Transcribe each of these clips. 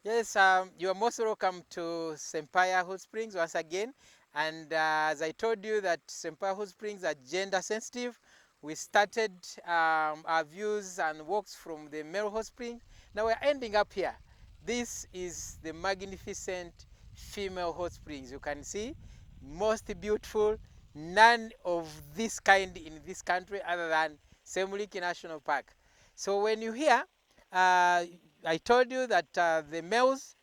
Yes, you are most welcome to Sempaya Hot Springs once again. And as I told you that Sempaya Hot Springs are gender sensitive, we started our views and walks from the male hot spring. Now we're ending up here. This is the magnificent female hot springs. You can see, most beautiful, none of this kind in this country other than Semuliki National Park. So when you hear, uh, I told you that the males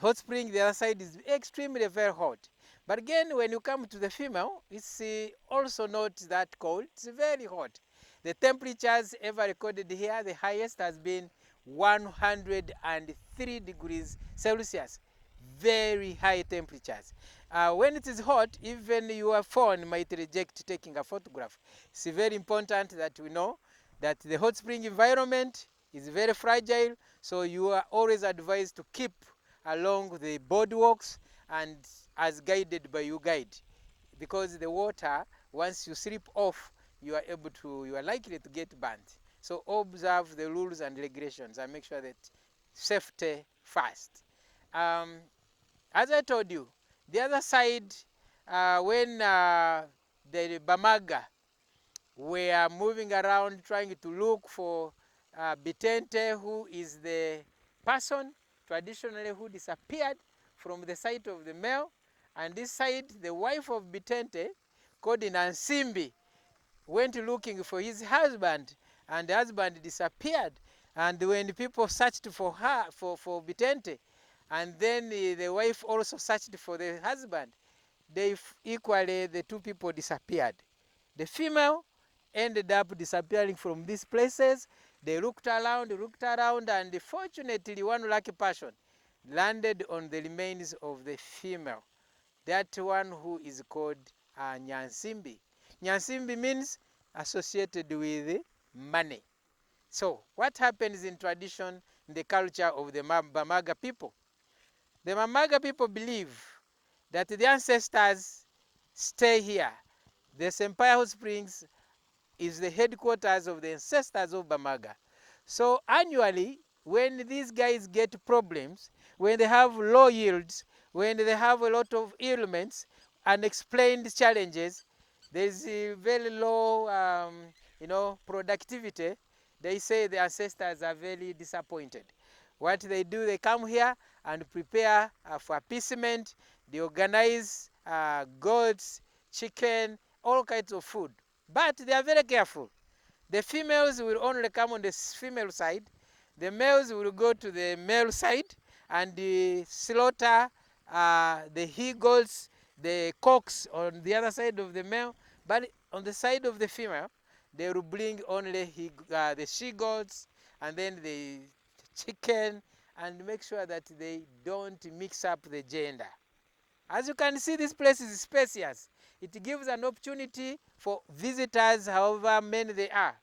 hot spring, the other side is extremely very hot. But again, when you come to the female, it's also not that cold. It's very hot. The temperatures ever recorded here, the highest has been 103 degrees Celsius. Very high temperatures. When it is hot, even your phone might reject taking a photograph. It's very important that we know that the hot spring environment is very fragile, so you are always advised to keep along the boardwalks and as guided by your guide, because the water, once you slip off, you are likely to get burnt. So observe the rules and regulations and make sure that safety first. um, as I told you, the other side, when the Bamaga were moving around trying to look for Bitente, who is the person traditionally who disappeared from the site of the male, and this side, the wife of Bitente, called Nansimbi, went looking for his husband, and the husband disappeared. And when people searched for her, for Bitente, and then the wife also searched for the husband, they equally, the two people disappeared. The female ended up disappearing from these places. They looked around, and fortunately, one lucky person landed on the remains of the female. That one who is called Nyansimbi. Nyansimbi means associated with money. So, what happens in tradition, in the culture of the Bamaga people? The Bamaga people believe that the ancestors stay here. The Sempaya Hot Springs is the headquarters of the ancestors of Bamaga. So annually, when these guys get problems, when they have low yields, when they have a lot of ailments, unexplained challenges, there's a very low, productivity. They say the ancestors are very disappointed. What they do, they come here and prepare for appeasement. They organize goats, chicken, all kinds of food. But they are very careful. The females will only come on the female side. The males will go to the male side and slaughter the he-goats, the cocks on the other side of the male. But on the side of the female, they will bring only the she-goats and then the chicken, and make sure that they don't mix up the gender. As you can see, this place is spacious. It gives an opportunity for visitors, however many they are,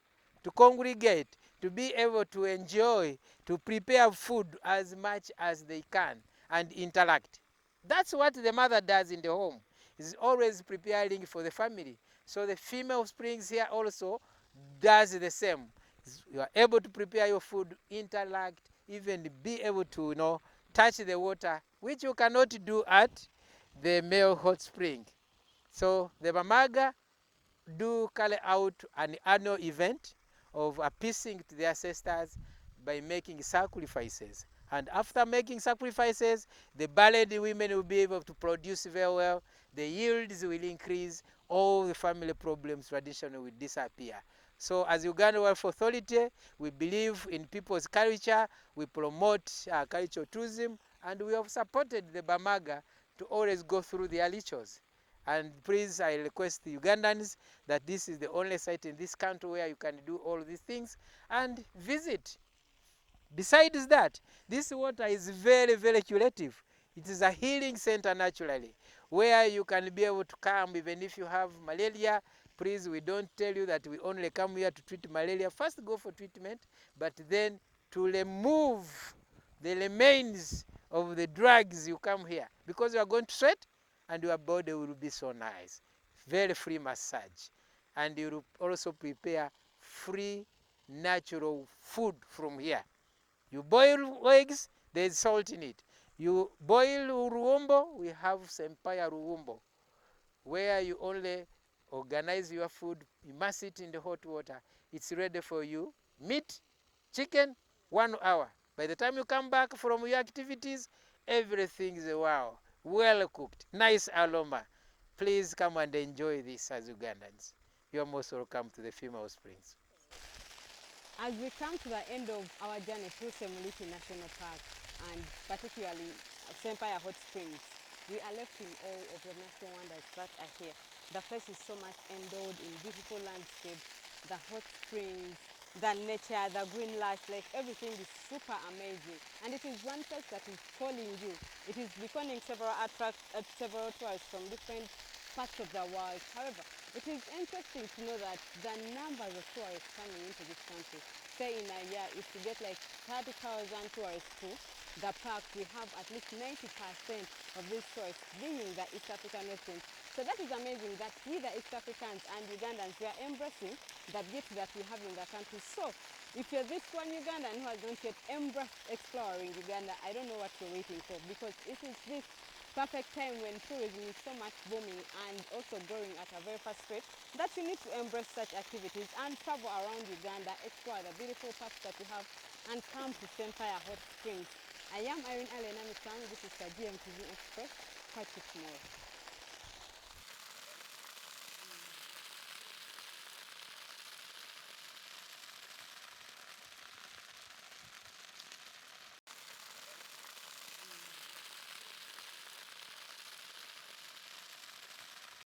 to congregate, to be able to enjoy, to prepare food as much as they can and interact. That's what the mother does in the home, is always preparing for the family. So the female springs here also does the same. You are able to prepare your food, interact, even be able to touch the water, which you cannot do at the male hot spring. So the Bamaga do carry out an annual event of appeasing to their ancestors by making sacrifices. And after making sacrifices, the barren women will be able to produce very well, the yields will increase, all the family problems traditionally will disappear. So as Uganda Wealth Authority, we believe in people's culture, we promote cultural tourism, and we have supported the Bamaga to always go through their rituals. And please, I request the Ugandans that this is the only site in this country where you can do all these things and visit. Besides that, this water is very, very curative. It is a healing center naturally, where you can be able to come even if you have malaria. Please, we don't tell you that we only come here to treat malaria. First go for treatment, but then to remove the remains of the drugs, you come here, because you are going to sweat and your body will be so nice. Very free massage. And you will also prepare free natural food from here. You boil eggs, There's salt in it. You boil ruombo, we have sempaya ruombo, where you only organize your food, immerse it in the hot water. It's ready for you. Meat, chicken, 1 hour. By the time you come back from your activities, everything is wow, well cooked, nice aroma. Please come and enjoy this as Ugandans. You're most welcome to the Female Springs. As we come to the end of our journey through Semuliki National Park, and particularly Sempaya Hot Springs, we are left in awe of the natural wonders that are here. The place is so much endowed in beautiful landscapes, the hot springs, the nature, the green lush, like everything is super amazing. And it is one place that is calling you. It is becoming several tourists from different parts of the world. However, it is interesting to know that the numbers of tourists coming into this country, say in a year, if you get like 30,000 tourists to the park, we have at least 90% of these tourists being the East African residents. So that is amazing that we, the East Africans and Ugandans, we are embracing the gift that we have in the country. So if you're this one Ugandan who has not yet embraced exploring Uganda, I don't know what you're waiting for, because it is this perfect time when tourism is so much booming and also growing at a very fast rate that you need to embrace such activities and travel around Uganda, explore the beautiful parks that we have, and come to Sempaya Hot Springs. I am Irene Allen Amisang. This is the GMTV Express. Catch you tomorrow.